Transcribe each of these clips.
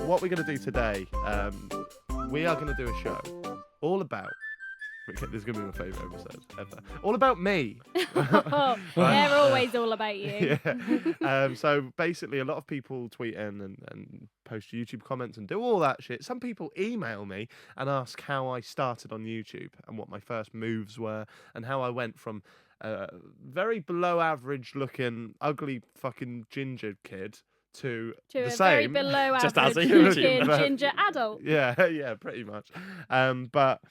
what we're going to do today, we are going to do a show all about... Okay, this is going to be my favourite episode ever. All about me. They're always all about you. Yeah. So basically, a lot of people tweet in and post YouTube comments and do all that shit. Some people email me and ask how I started on YouTube and what my first moves were and how I went from very below average looking, ugly fucking ginger kid to the a same. very below Just average as a YouTuber. looking ginger adult. Yeah, pretty much. But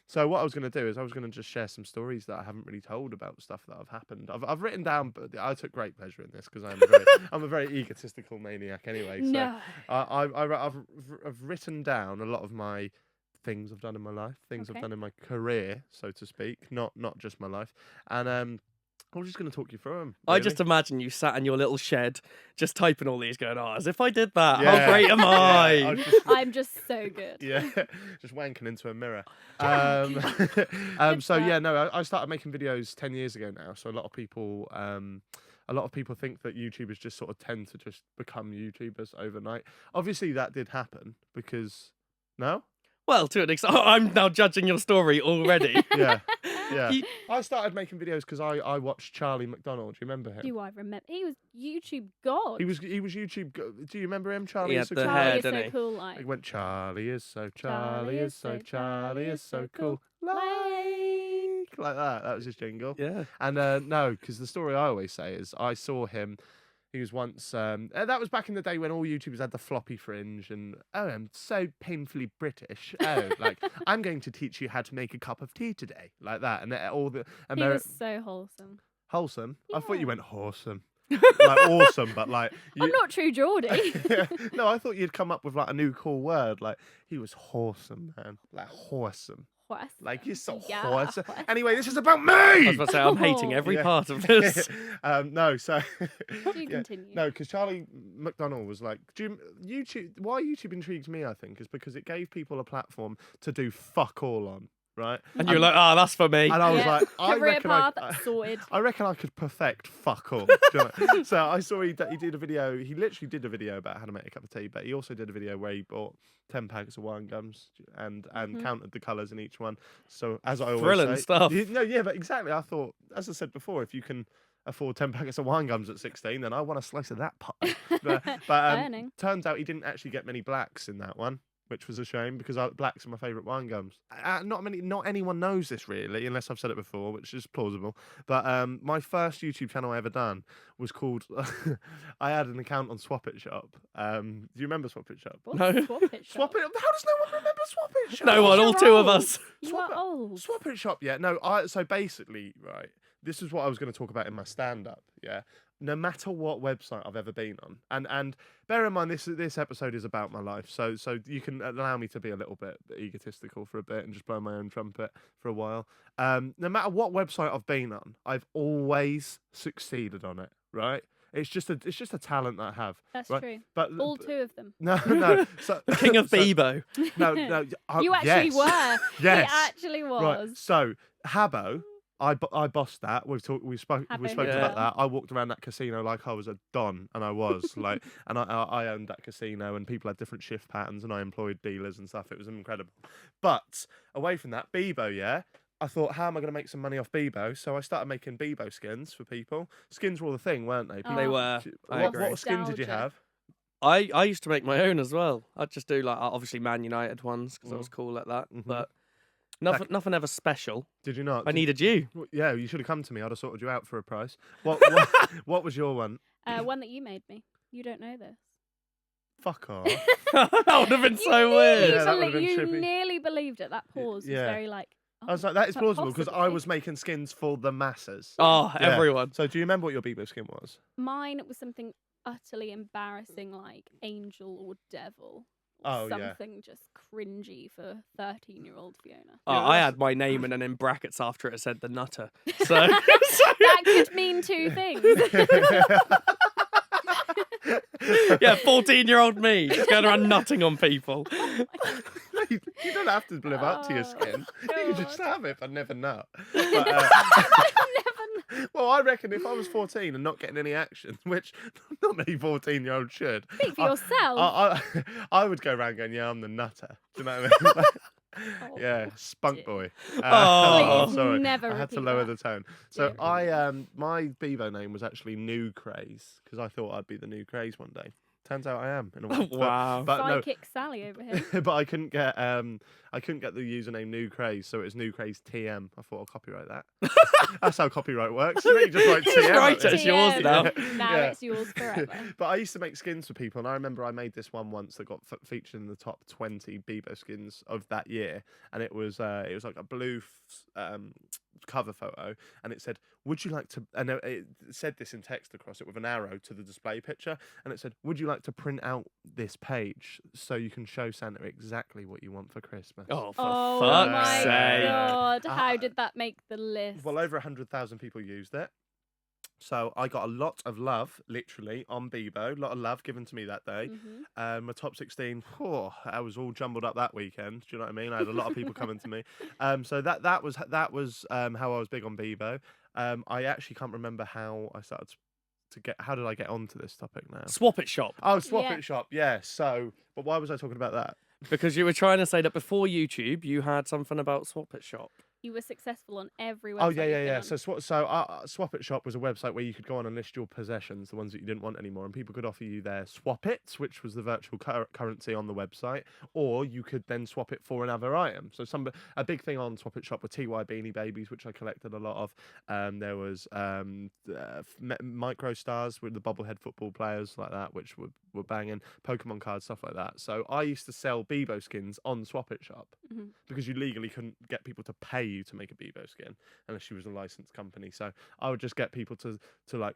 so what I was going to do is I was going to just share some stories that I haven't really told about stuff that have happened. I've written down, but I took great pleasure in this because I'm a very egotistical maniac anyway. So No. I've written down a lot of my things I've done in my life, things I've Okay. done in my career, so to speak, not just my life, and I'm just going to talk you through them. I just imagine you sat in your little shed, just typing all these, going, as if I did that. Yeah. How great am Yeah, I? I was just, I'm just so good. yeah, just wanking into a mirror. Good So yeah, start. no, I started making videos 10 years ago now. So a lot of people think that YouTubers just sort of tend to just become YouTubers overnight. Obviously, that did happen because no, Well, to an extent, I'm now judging your story already. yeah. You- I started making videos because I watched Charlie McDonald. Do you remember him? Do I remember? He was YouTube god. He was YouTube. Do you remember him? Charlie He is had so the cool. hair, Charlie is didn't so he? cool, He like. went, Charlie is so Charlie is so cool. Like that. That was his jingle. Yeah. And no, because the story I always say is I saw him. He was once. That was back in the day when all YouTubers had the floppy fringe, and I'm so painfully British. Like I'm going to teach you how to make a cup of tea today, like that. And all the He was so wholesome. wholesome. I thought you Yeah. went wholesome, like awesome, but like I'm not true Geordie. No, I thought you'd come up with like a new cool word. Like he was wholesome, man. Like wholesome. Like you're so Yeah, wholesome. wholesome. Anyway, this is about me. I was about to say, I'm hating every Yeah. part of this. No, so Do you continue? no, because Charlie McDonald was like, YouTube. Why YouTube intrigued me, I think, is because it gave people a platform to do fuck all on, right? And you're like, that's for me. And I was Yeah. like, I Career reckon path sorted. I reckon I could perfect fuck all. Do you know? So I saw he did a video. He literally did a video about how to make a cup of tea, but he also did a video where he bought 10 packs of wine gums and counted the colours in each one. So as I always Thrilling say, stuff. No, yeah, but exactly. I thought, as I said before, if you can afford 10 packets of wine gums at 16, then I want a slice of that pie. But Earning. turns out he didn't actually get many blacks in that one, which was a shame because blacks are my favourite wine gums. Not anyone knows this really, unless I've said it before, which is plausible. But my first YouTube channel I ever done was called. I had an account on Swap It Shop. Do you remember Swap It Shop? What's No. Swap It Swap Shop? It. How does no one remember Swap It Shop? No one, all two of us. You are old. Swap It Shop. Yeah. No. So basically, right. This is what I was going to talk about in my stand-up. Yeah. No matter what website I've ever been on, and bear in mind this episode is about my life, so you can allow me to be a little bit egotistical for a bit and just blow my own trumpet for a while. No matter what website I've been on, I've always succeeded on it. Right? It's just a talent that I have. That's right? true. But All two of them. no. So, King of so- Bebo. No. You actually yes. were. Yes. He actually was. Right. So Habbo, I bossed that. We spoke Habbo about Yeah. that. I walked around that casino like I was a don, and I was like, and I owned that casino, and people had different shift patterns, and I employed dealers and stuff. It was incredible. But away from that, Bebo, yeah. I thought, how am I going to make some money off Bebo? So I started making Bebo skins for people. Skins were all the thing, weren't they? Oh. They were. I What agree. skin did you Nostalgia. have? I used to make my own as well. I'd just do like obviously Man United ones because I was cool like that. Mhm. But nothing ever special. Did you not? I needed you. Yeah, you should have come to me. I'd have sorted you out for a price. What was your one? One that you made me. You don't know this. Fuck off. That would have been so You weird. Yeah, that would've been you trippy. nearly believed it. That pause was yeah. very like. I was like, that is but plausible because I possibly. was making skins for the masses. Oh, Yeah. everyone. So do you remember what your Bebo skin was? Mine was something utterly embarrassing, like angel or devil. Oh, yeah. something just cringy for 13-year-old Fiona. Oh, Yeah, I that's- had my name and then in brackets after it said the Nutter. So That could mean two things. yeah, 14-year-old me just going around nutting on people. You don't have to live up to your Oh, skin. You can just God. have it, but never nut. But, Never. well, No, I reckon if I was 14 and not getting any action, which not many 14-year-olds should, Speak for I, yourself. I would go around going, yeah, I'm the nutter. Do you know what I mean? Oh, Yeah, spunk dear. boy. Oh. Please sorry, never I had to repeat lower that. the tone. So Dear. my Bebo name was actually New Craze because I thought I'd be the new craze one day. Turns out I am in a way. Wow. But no, Psychic Sally over here. but I couldn't get the username New Craze, so it was New Craze TM. I thought I'll copyright that. That's how copyright works. You just write Just TM. write at it, it's the yours end. now. Now Yeah. it's yours forever. But I used to make skins for people, and I remember I made this one once that got featured in the top 20 Bebo skins of that year, and it was like a blue cover photo, and it said, "Would you like to?" And it said this in text across it with an arrow to the display picture, and it said, "Would you like to print out this page so you can show Santa exactly what you want for Christmas?" Oh, for Oh fuck's my sake. god! How did that make the list? Well, over 100,000 people used it. So I got a lot of love, literally, on Bebo. A lot of love given to me that day. Mhm. My top 16, I was all jumbled up that weekend. Do you know what I mean? I had a lot of people coming to me. So that was how I was big on Bebo. I actually can't remember how I started to get. How did I get onto this topic now? Swap it shop. Oh, Swap Yeah. It Shop. Yeah. So, but why was I talking about that? Because you were trying to say that before YouTube, you had something about Swap it shop. You were successful on every website. Oh yeah, you've yeah, been yeah. on. So Swap It Shop was a website where you could go on and list your possessions, the ones that you didn't want anymore, and people could offer you their Swap Its, which was the virtual currency on the website, or you could then swap it for another item. So a big thing on Swap It Shop were TY Beanie Babies, which I collected a lot of. There was micro stars with the bobblehead football players like that, which were banging. Pokemon cards, stuff like that. So I used to sell Bebo skins on Swap It Shop Mhm. because you legally couldn't get people to pay you to make a Bebo skin unless you was a licensed company. So I would just get people to like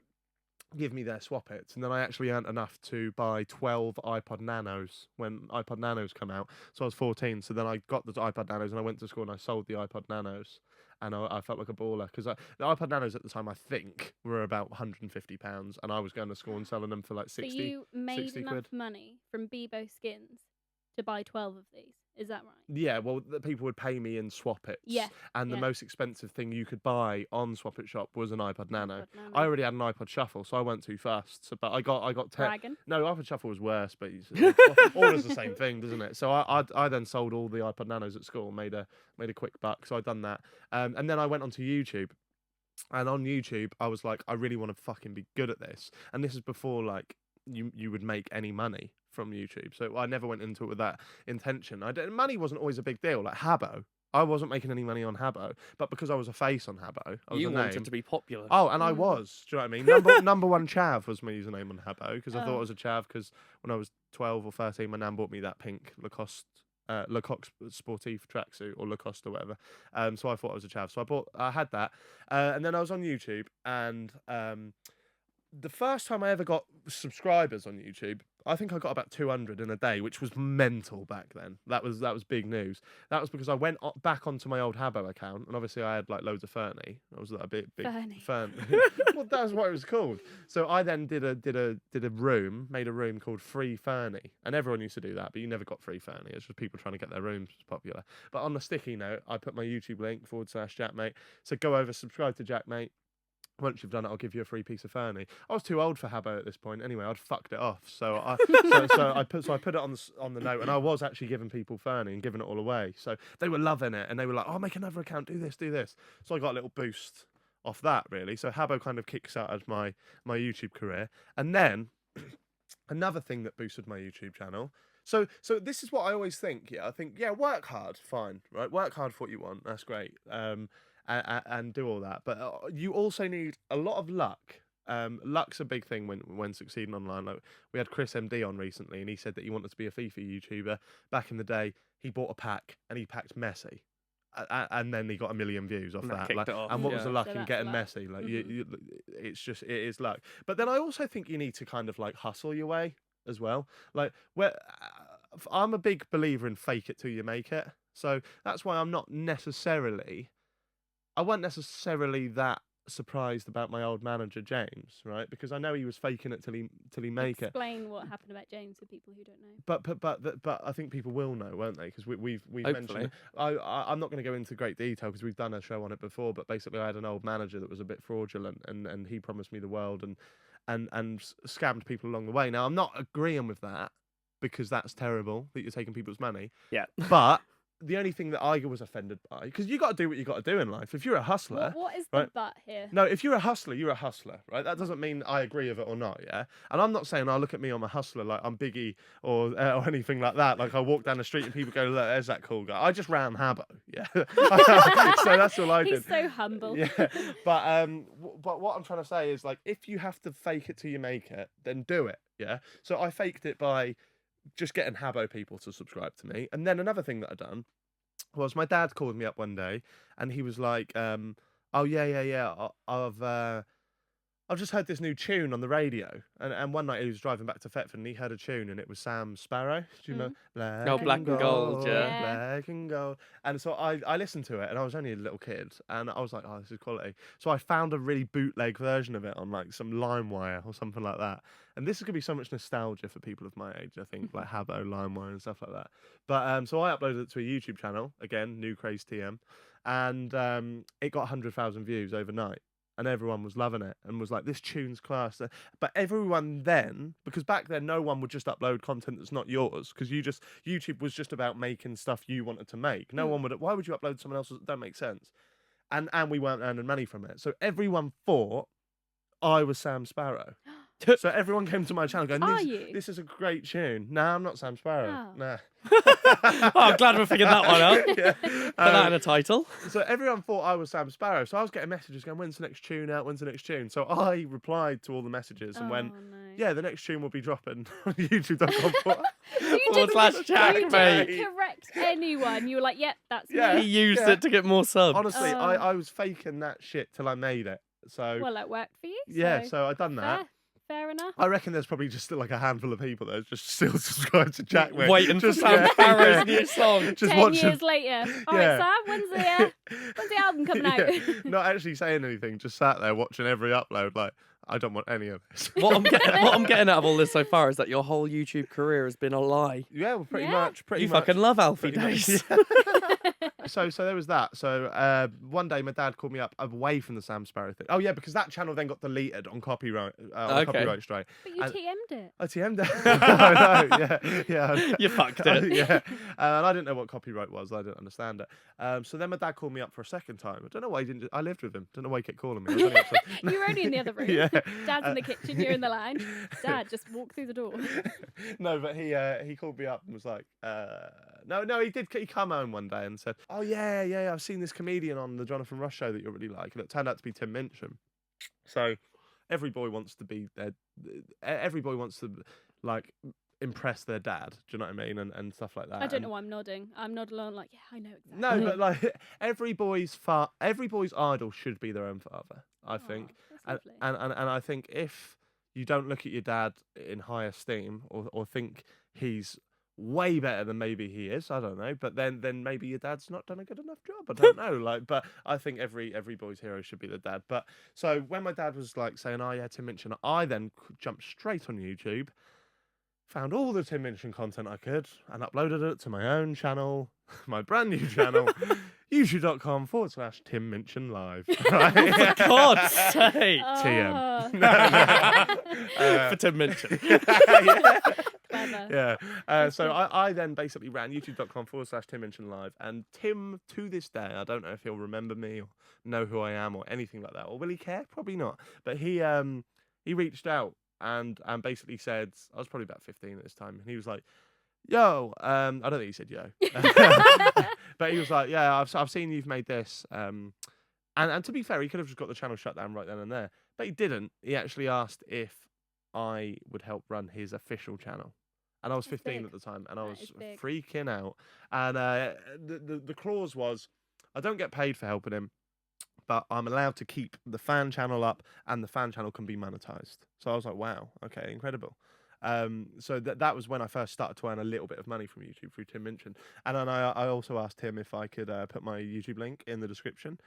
give me their Swap Its, and then I actually earned enough to buy 12 iPod Nanos when iPod Nanos come out. So I was 14. So then I got the iPod Nanos and I went to school and I sold the iPod Nanos. And I felt like a baller because the iPod Nanos at the time I think were about £150, and I was going to school and selling them for like 60. So you made 60 enough quid. money from Bebo skins to buy 12 of these. Is that right? Yeah, well, the people would pay me in Swap Its. Yeah, And the yeah. most expensive thing you could buy on Swap It Shop was an iPod Nano. iPod Nano. I already had an iPod Shuffle, so I went too fast. So, but I got Bragging. No, iPod Shuffle was worse, but all is the same thing, doesn't it? So I then sold all the iPod Nanos at school, made a quick buck. So I'd done that, and then I went onto YouTube. And on YouTube, I was like, I really want to fucking be good at this. And this is before like you would make any money from YouTube. So I never went into it with that intention. Money wasn't always a big deal. Like Habbo, I wasn't making any money on Habbo, but because I was a face on Habbo, I was You a wanted name. to be popular. Oh, and I Mm. was. Do you know what I mean? Number one chav was my username on Habbo because I thought I Oh. was a chav because when I was 12 or 13, my nan bought me that pink Lacoste Sportif tracksuit or Lacoste or whatever. So I thought I was a chav. So I had that, and then I was on YouTube, and the first time I ever got subscribers on YouTube, I think I got about 200 in a day, which was mental back then. That was big news. That was because I went back onto my old Habbo account, and obviously I had like loads of Fernie. I was like a big Fernie. Fern. Well, that was what it was called. So I then made a room called Free Fernie, and everyone used to do that, but you never got free Fernie. It's just people trying to get their rooms popular. But on the sticky note, I put my YouTube link /Jaackmaate. So go over, subscribe to Jaackmaate. Once you've done it, I'll give you a free piece of Fernie. I was too old for Habbo at this point anyway. I'd fucked it off. So I put it on the note, and I was actually giving people Fernie and giving it all away. So they were loving it, and they were like, "Oh, make another account, do this, do this." So I got a little boost off that really. So Habbo kind of kickstarted my YouTube career, and then another thing that boosted my YouTube channel. So this is what I always think. Yeah, I think work hard, fine, right? Work hard for what you want. That's great. And do all that, but you also need a lot of luck. Luck's a big thing when succeeding online. Like we had Chris MD on recently, and he said that he wanted to be a FIFA YouTuber. Back in the day, he bought a pack and he packed Messi, and then he got 1 million views off And that that. kicked Like, it off, and what was the yeah. luck So in that's getting luck. Messi? Like it is luck. But then I also think you need to kind of like hustle your way as well. Like I'm a big believer in fake it till you make it. So that's why I wasn't necessarily that surprised about my old manager James, right? Because I know he was faking it till he make it. Explain what happened about James for people who don't know. But I think people will know, won't they? Because we've mentioned it. I'm not going to go into great detail because we've done a show on it before. But basically, I had an old manager that was a bit fraudulent, and he promised me the world and scammed people along the way. Now I'm not agreeing with that because that's terrible that you're taking people's money. Yeah. But the only thing that I was offended by, because you got to do what you got to do in life. If you're a hustler, What is right? the but here? No, if you're a hustler, you're a hustler, right? That doesn't mean I agree with it or not, yeah? And I'm not saying, look at me, I'm a hustler, like I'm Biggie or anything like that. Like I walk down the street and people go, look, there's that cool guy. I just ran Habbo, yeah? So that's all I did. He's so humble. Yeah, but what I'm trying to say is, like, if you have to fake it till you make it, then do it, yeah? So I faked it by just getting Habbo people to subscribe to me. And then another thing that I done was my dad called me up one day and he was like, oh yeah, I've just heard this new tune on the radio. And one night he was driving back to Thetford and he heard a tune and it was Sam Sparrow. Do you know? Black Black and Gold, yeah. Black and Gold. And so I listened to it and I was only a little kid and I was like, oh, this is quality. So I found a really bootleg version of it on like some LimeWire or something like that. And this is going to be so much nostalgia for people of my age, I think, like Habbo, LimeWire and stuff like that. But so I uploaded it to a YouTube channel, again, New Craze TM, and it got 100,000 views overnight. And everyone was loving it and was like, this tune's class. But everyone then, because back then no one would just upload content that's not yours, because YouTube was just about making stuff you wanted to make. No one would, why would you upload someone else's? That don't make sense. And we weren't earning money from it. So everyone thought I was Sam Sparrow. So everyone came to my channel going, this is a great tune. No, I'm not Sam Sparrow. Oh. Nah. Oh, I'm glad we figured that one out. Yeah. Put that in a title. So everyone thought I was Sam Sparrow. So I was getting messages going, when's the next tune out? When's the next tune? So I replied to all the messages and went, yeah, the next tune will be dropping on youtube.com. /Jaackmaate. Correct anyone. You were like, yep, that's Yeah. me. He used it to get more subs. Honestly, I was faking that shit till I made it. So Well, it worked for you. yeah, so I done that. Fair enough. I reckon there's probably just like a handful of people that just still subscribe to Jaackmaate. Waiting for Sam Sparrow's new song. Just 10 watching. years later. All right, Sam, when's the album coming out? Yeah. Not actually saying anything, just sat there watching every upload like, I don't want any of this. What I'm getting out of all this so far is that your whole YouTube career has been a lie. Yeah, well, pretty Yeah. much. You fucking love Alfie Pretty much, days. yeah. So there was that. So one day my dad called me up away from the Sam Sparrow thing. Oh yeah, because that channel then got deleted on copyright copyright strike. But you And- TM'd it. I TM'd it. I know, yeah. You fucked it. Yeah. And I didn't know what copyright was. I didn't understand it. So then my dad called me up for a second time. I don't know why he didn't. I lived with him. Don't know why he kept calling me. I was only upset. You were only in the other room. Yeah. Dad's in the kitchen, you're in the lounge. Dad, just walk through the door. No, but he called me up and was like, no, he did. He come home one day and said, oh yeah, I've seen this comedian on the Jonathan Ross show that you really like, and it turned out to be Tim Minchin. So every boy wants to be their, every boy wants to like impress their dad. Do you know what I mean? And stuff like that. I don't know why I'm nodding. I'm nodding along like, yeah, I know exactly. No, but like every boy's idol should be their own father. I think, That's and lovely. I think if you don't look at your dad in high esteem or think he's way better than maybe he is, I don't know, but then maybe your dad's not done a good enough job. I don't know. Like, but I think every boy's hero should be the dad. But so when my dad was like saying, oh yeah, Tim Minchin, I then jumped straight on YouTube, found all the Tim Minchin content I could and uploaded it to my own channel, my brand new channel, youtube.com/Tim Minchin Live. Right? For God's sake. TM. Oh. For Tim Minchin. Yeah. Clever. Yeah. So I then basically ran youtube.com/Tim Minchin Live. And Tim, to this day, I don't know if he'll remember me or know who I am or anything like that. Or will he care? Probably not. But he reached out and basically said, I was probably about 15 at this time, and he was like, yo, I don't think he said yo. But he was like, yeah, I've seen you've made this. And to be fair, he could have just got the channel shut down right then and there. But he didn't. He actually asked if I would help run his official channel. And I was 15 big. at the time, and I That was is big. freaking out. And the clause was, I don't get paid for helping him, but I'm allowed to keep the fan channel up, and the fan channel can be monetized. So I was like, wow, okay, incredible. So that was when I first started to earn a little bit of money from YouTube through Tim Minchin. And then I also asked him if I could put my YouTube link in the description.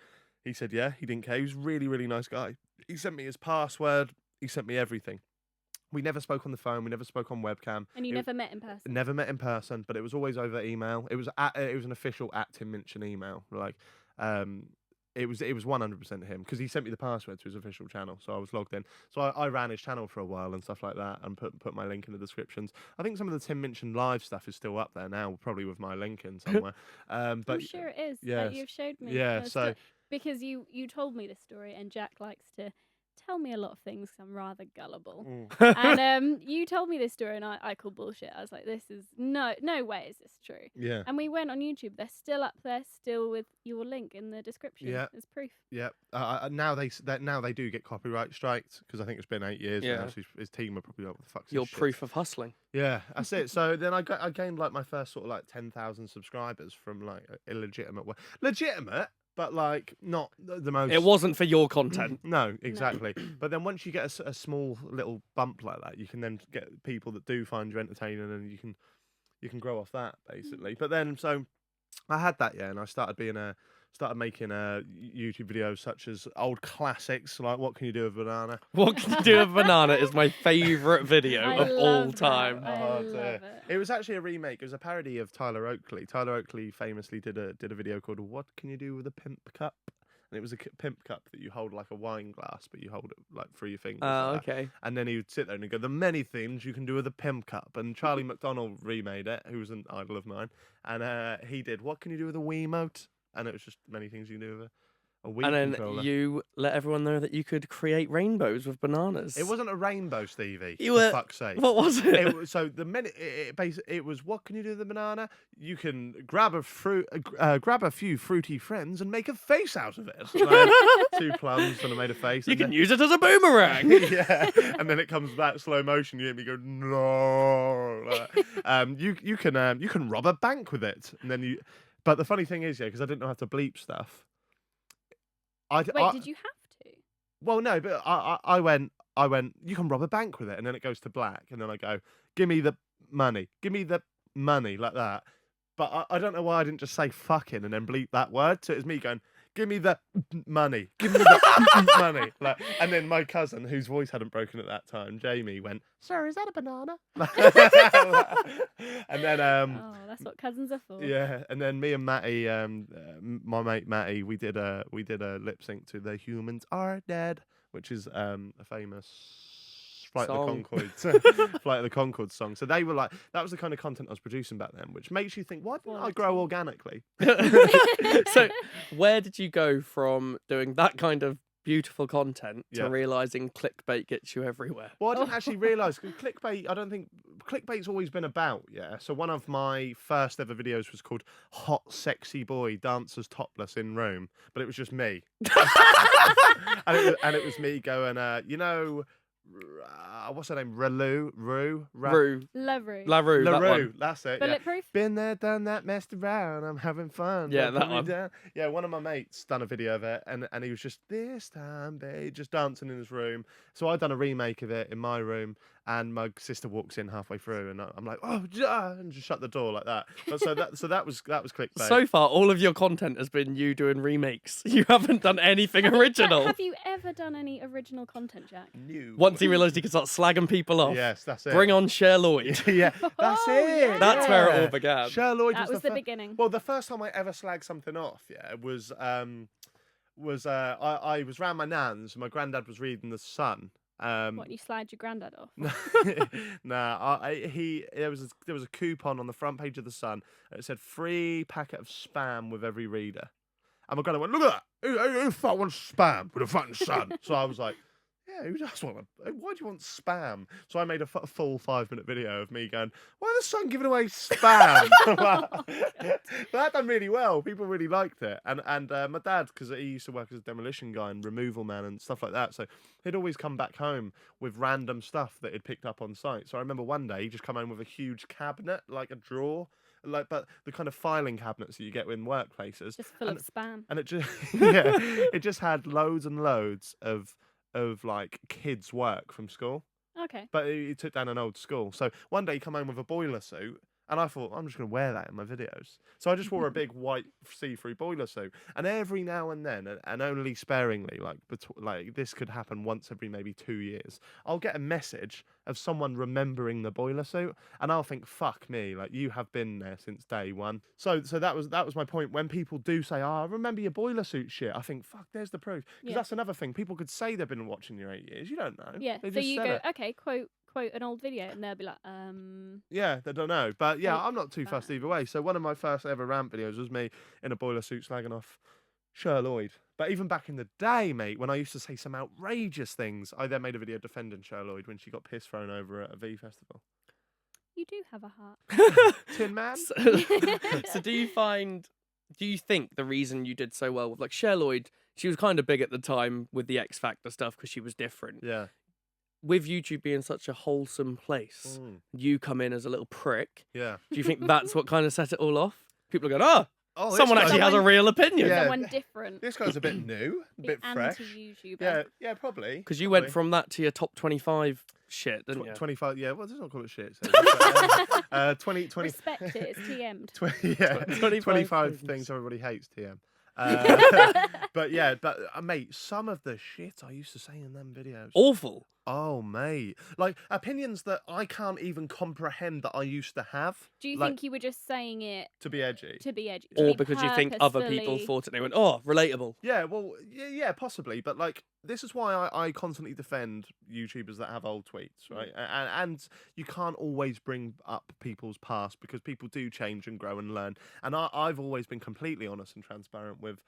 He said, yeah, he didn't care. He was a really, really nice guy. He sent me his password. He sent me everything. We never spoke on the phone. We never spoke on webcam. And you never met in person? Never met in person, but it was always over email. It was an official @Tim Minchin email. Like, it was 100% him because he sent me the password to his official channel, so I was logged in. So I ran his channel for a while and stuff like that, and put my link in the descriptions. I think some of the Tim Minchin live stuff is still up there now, probably with my link in somewhere. But I'm sure it is. yeah, You've showed me. yeah. So because you told me this story, and Jaack likes to tell me a lot of things 'cause I'm rather gullible. And you told me this story, and I called bullshit. I was like, "This is no way is this true." yeah. And we went on YouTube. They're still up there, still with your link in the description. Yeah. As proof. Yeah, now they do get copyright striked because I think it's been 8 years now. So his team are probably like, what the fuck's Your this shit? proof of hustling. Yeah, that's it. So then I gained like my first sort of like 10,000 subscribers from like illegitimate way. Legitimate, but like not the most. It wasn't for your content. No, exactly. But then once you get a small little bump like that, you can then get people that do find you entertaining, and you can grow off that basically. But then so I had that, yeah, and I started making YouTube videos such as old classics like "What Can You Do with a Banana?" What Can You Do with a Banana is my favourite video I of all love time. that. I love it. It was actually a remake. It was a parody of Tyler Oakley. Tyler Oakley famously did a video called "What Can You Do with a Pimp Cup?" And it was a pimp cup that you hold like a wine glass, but you hold it like through your fingers. Oh, like that. okay. And then he would sit there and he'd go, "The many things you can do with a pimp cup." And Charlie McDonald remade it, who was an idol of mine. And he did, "What can you do with a Wiimote?" And it was just many things you can do with a Wii And then controller. you let everyone know that you could create rainbows with bananas. It wasn't a rainbow, Stevie. You for were- fuck's sake. What was it? So the minute it was, "What can you do with the banana?" You can grab a grab a few fruity friends and make a face out of it. So I had 2 plums and I made a face. You and can then, use it as a boomerang. yeah, and then it comes back slow motion. You hear me go, "No!" You can rob a bank with it, and then you. But the funny thing is, yeah, because I didn't know how to bleep stuff. Wait, did you have to? Well, no, but I went, "You can rob a bank with it," and then it goes to black, and then I go, give me the money," like that. But I don't know why I didn't just say "fucking" and then bleep that word. So it was me going, "Give me the money, give me the money," like. And then my cousin, whose voice hadn't broken at that time, Jamie, went, "Sir, is that a banana?" And then Oh, that's what cousins are for. yeah, and then me and Matty, my mate Matty, we did a lip sync to "The Humans Are Dead," which is a famous Flight of Song. the Conchords, Flight of the Conchords song. So they were like, that was the kind of content I was producing back then, which makes you think, why didn't I grow organically? So, where did you go from doing that kind of beautiful content to Yeah. realizing clickbait gets you everywhere? Well, I didn't actually realise clickbait. I don't think clickbait's always been about. Yeah. So one of my first ever videos was called "Hot Sexy Boy Dances Topless in Rome," but it was just me, and it was me going, what's her name? Rue. Lavru. LaRue, that LaRue, one. that's it. Yeah. Bulletproof. Been there, done that, messed around. I'm having fun. Yeah, don't that put me one. down. Yeah, one of my mates done a video of it, and he was just, "This time, babe," just dancing in his room. So I done a remake of it in my room, and my sister walks in halfway through, and I'm like, "Oh," and just shut the door like that. But so that was clickbait. So far, all of your content has been you doing remakes. You haven't done anything original. Have you ever done any original content, Jaack? New. Once he realised he could start slagging people off. Yes, that's it. Bring on Cher Lloyd. Yeah, that's Oh, it. yeah. That's where it yeah. all began. Cher Lloyd That was the fir- beginning. Well, the first time I ever slagged something off, yeah, was I was round my nan's. My granddad was reading The Sun. What, you slide your granddad off? Nah, there was a coupon on the front page of The Sun. It said free packet of spam with every reader. And my granddad went, "Look at that! Who fuck wants spam with a fucking Sun?" So I was like, "Yeah, who does want? Why do you want spam?" So I made a full 5-minute video of me going, "Why is The Sun giving away spam?" But that done really well. People really liked it. And my dad, because he used to work as a demolition guy and removal man and stuff like that, so he'd always come back home with random stuff that he'd picked up on site. So I remember one day he just come home with a huge cabinet, like a drawer, but the kind of filing cabinets that you get in workplaces. Just full of spam. And it just yeah, it just had loads and loads of like kids' work from school. Okay. But he took down an old school. So one day he come home with a boiler suit And I thought, I'm just going to wear that in my videos. So I just wore a big white see-through boiler suit. And every now and then, and only sparingly, like this could happen once every maybe 2 years, I'll get a message of someone remembering the boiler suit. And I'll think, fuck me, like you have been there since day one. So that was my point. When people do say, oh, I remember your boiler suit shit, I think, fuck, there's the proof. Because that's another thing. People could say they've been watching you 8 years. You don't know. Yeah. They So just you said go, it. okay, quote an old video, and they'll be like, Yeah, they don't know. But yeah, Fake I'm not too fussed either way. So one of my first ever rant videos was me in a boiler suit slagging off Sher Lloyd. But even back in the day, mate, when I used to say some outrageous things, I then made a video defending Sher Lloyd when she got piss thrown over at a V festival. you do have a heart. Tin Man? So do you think the reason you did so well with like Cher Lloyd, she was kind of big at the time with the X Factor stuff because she was different. Yeah. With YouTube being such a wholesome place, you come in as a little prick. Yeah. Do you think that's what kind of set it all off? People are going, Oh, someone actually has a real opinion. Yeah. Someone different. This guy's a bit new, a bit fresh. Anti-YouTuber. Yeah, probably. Because you went from that to your top 25 shit, didn't you? 25, yeah, well, let's not call it shit. So, 20, Respect it, it's TM'd. 25 things everybody hates, TM. But mate, some of the shit I used to say in them videos. Awful. Oh, mate. Like, opinions that I can't even comprehend that I used to have. Do you like, think you were just saying it to be edgy? to be edgy? Or because you think other people thought it, they went, relatable. Yeah, well, yeah, possibly. But, like, this is why I constantly defend YouTubers that have old tweets, right? And you can't always bring up people's past because people do change and grow and learn. And I've always been completely honest and transparent with,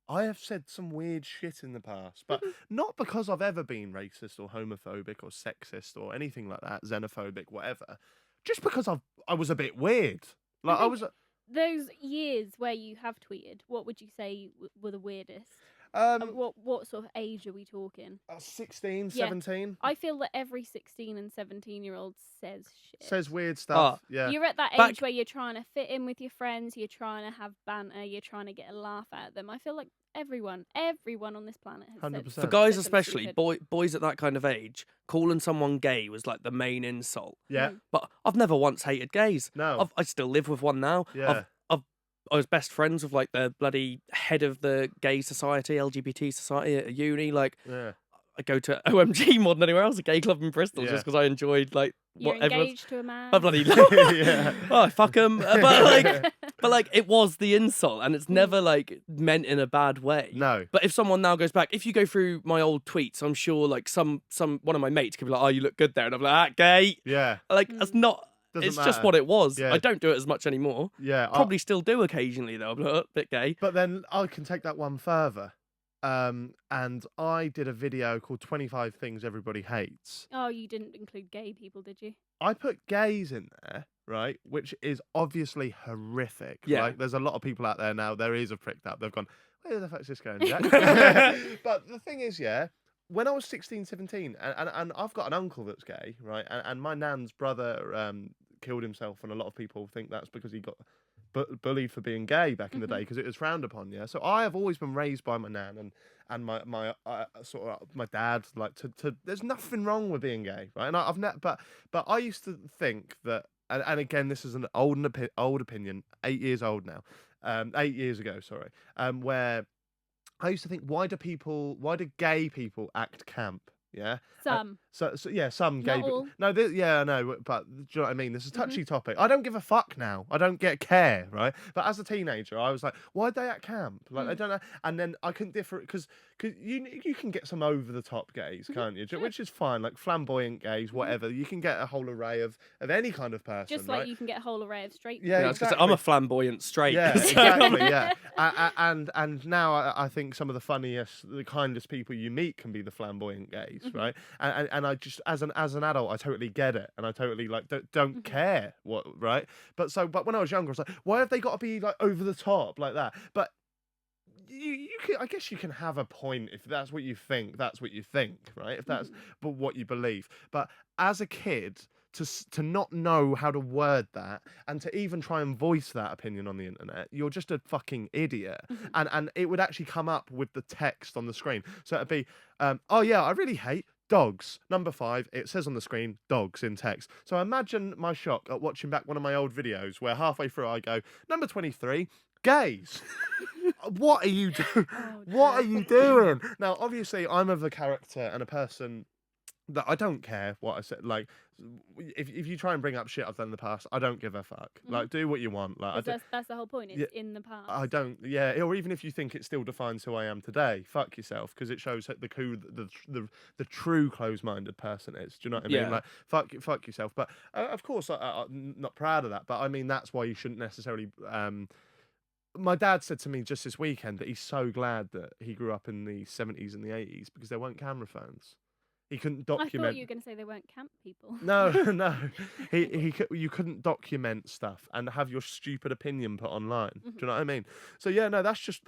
I have said some weird shit in the past, but not because I've ever been racist or homophobic or sexist or anything like that, xenophobic, whatever. Just because I was a bit weird. Like I was. Those years where you have tweeted, what would you say were the weirdest? What sort of age are we talking? 16, Yeah. 17. I feel that every 16 and 17-year-old says shit. Says weird stuff. Yeah. You're at that age where you're trying to fit in with your friends, you're trying to have banter, you're trying to get a laugh out of them. I feel like everyone on this planet has 100%. said For guys something especially, stupid. boys at that kind of age, calling someone gay was like the main insult. Yeah. But I've never once hated gays. No. I still live with one now. Yeah. I was best friends with like the bloody head of the gay society, LGBT society at uni. Like, Yeah. I go to OMG more than anywhere else, a gay club in Bristol, Yeah. just because I enjoyed like You're what everyone's. engaged to a man. I bloody Yeah. oh fuck 'em. But like it was the insult, and it's never like meant in a bad way. No. But if someone now goes back, if you go through my old tweets, I'm sure like some one of my mates could be like, "Oh, you look good there," and I'm like, gay." Yeah. Like that's not. Doesn't it's matter. just what it was. Yeah. I don't do it as much anymore. Yeah. Probably still do occasionally though. I'm like, a bit gay. But then I can take that one further. And I did a video called 25 Things Everybody Hates. Oh, you didn't include gay people, did you? I put gays in there, right? Which is obviously horrific. Yeah. Like, there's a lot of people out there now, their ears have pricked up. They've gone, where the fuck's this going, Jack? But the thing is, yeah, when I was 16, 17, and I've got an uncle that's gay, right? And my nan's brother killed himself, and a lot of people think that's because he got bullied for being gay back in the day because it was frowned upon. Yeah, so I have always been raised by my nan and my sort of my dad. Like to there's nothing wrong with being gay, right? And I've never, but I used to think that, and again, this is an old opinion, 8 years old now, 8 years ago, sorry, where I used to think, why do gay people act camp? Yeah. Some. So yeah, some gay. Not all. No, yeah, I know, but do you know what I mean? This is a touchy topic. I don't give a fuck now. I don't care, right? But as a teenager, I was like, why'd they at camp? Like, I don't know. And then I couldn't differ because you can get some over the top gays, can't you? Which is fine, like flamboyant gays, whatever. You can get a whole array of any kind of person, Just like right? you can get a whole array of straight Yeah, people. I was gonna say, I'm a flamboyant straight. Yeah, so- exactly. Yeah, and now I think some of the funniest, the kindest people you meet can be the flamboyant gays, right? And I just as an adult, I totally get it, and I totally like don't care what, right? But when I was younger, I was like, why have they got to be like over the top like that? But you can, I guess you can have a point if that's what you think. That's what you think, right? If that's but what you believe. But as a kid, to not know how to word that and to even try and voice that opinion on the internet, you're just a fucking idiot. And it would actually come up with the text on the screen. So it'd be, oh yeah, I really hate dogs. Number 5, it says on the screen, dogs in text. So imagine my shock at watching back one of my old videos where halfway through I go, number 23, gays. What are you doing? What are you doing? Now, obviously, I'm of a character and a person that I don't care what I said. Like, if you try and bring up shit I've done in the past, I don't give a fuck. Like, do what you want. Like, That's the whole point. It's in the past. I don't. Yeah, or even if you think it still defines who I am today, fuck yourself, because it shows the true closed-minded person is. Do you know what I mean? Yeah. Like, fuck yourself. But of course, I'm not proud of that. But I mean, that's why you shouldn't necessarily. My dad said to me just this weekend that he's so glad that he grew up in the 70s and the 80s because there weren't camera phones. He couldn't document. I thought you were going to say they weren't camp people. No, no. You couldn't document stuff and have your stupid opinion put online. Do you know what I mean? So yeah, no, that's just.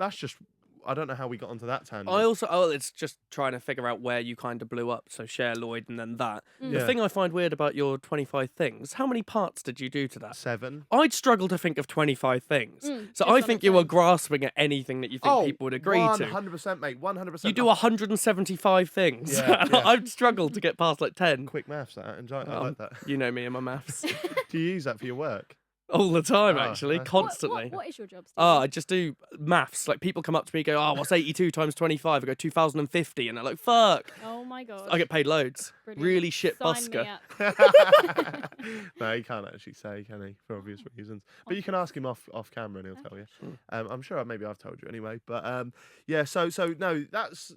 I don't know how we got onto that tangent. It's just trying to figure out where you kind of blew up. So Cher Lloyd and then that. The Yeah. thing I find weird about your 25 things, how many parts did you do to that? 7. I'd struggle to think of 25 things. So just I on think its you were own. grasping at anything that you think people would agree to. 100%, mate. 100%. You do 175 things. Yeah, and yeah. I've struggled to get past like 10. Quick maths, that. I like that. You know me and my maths. Do you use that for your work? All the time, Oh, actually, that's- constantly. What is your job, Steve? Oh, I just do maths. Like, people come up to me and go, what's 82 times 25? I go, 2050. And they're like, fuck. Oh my god. I get paid loads. Brilliant. Really shit Sign busker. me up. No, he can't actually say, can he? For obvious reasons. But you can ask him off camera and he'll tell you. I'm sure maybe I've told you anyway. But yeah, so no, that's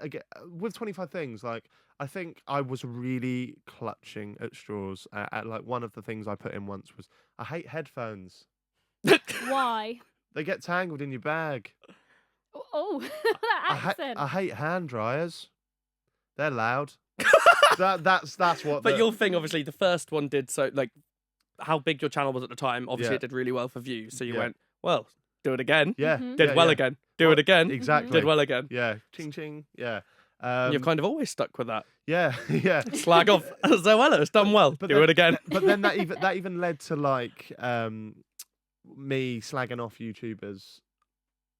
again with 25 things. Like, I think I was really clutching at straws. At like one of the things I put in once was I hate headphones. Why? They get tangled in your bag. Oh, that accent. I hate hand dryers. They're loud. That's what. But your thing, obviously, the first one did so, like, how big your channel was at the time. Obviously, Yeah. it did really well for views. So you Yeah. went, well, do it again. Yeah. Did well again. Do it again. Exactly. Did well again. Yeah. Ching ching. Yeah. And you've kind of always stuck with that. Yeah. Yeah. Slag off. So well, it's done well. But Do then- it again. But then that even led to like me slagging off YouTubers.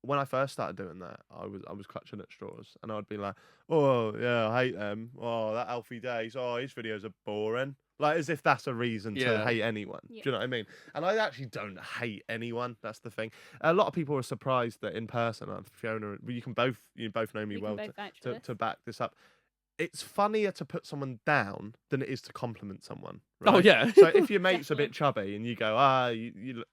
When I first started doing that, I was clutching at straws, and I'd be like, "Oh yeah, I hate them. Oh, that Alfie Days. Oh, his videos are boring." Like, as if that's a reason to Yeah. hate anyone. Yeah. Do you know what I mean? And I actually don't hate anyone. That's the thing. A lot of people are surprised that in person, Fiona, you both know me We well can both vouch for this. to back this up. It's funnier to put someone down than it is to compliment someone. Oh, right? yeah. So if your mate's a bit chubby and you go, you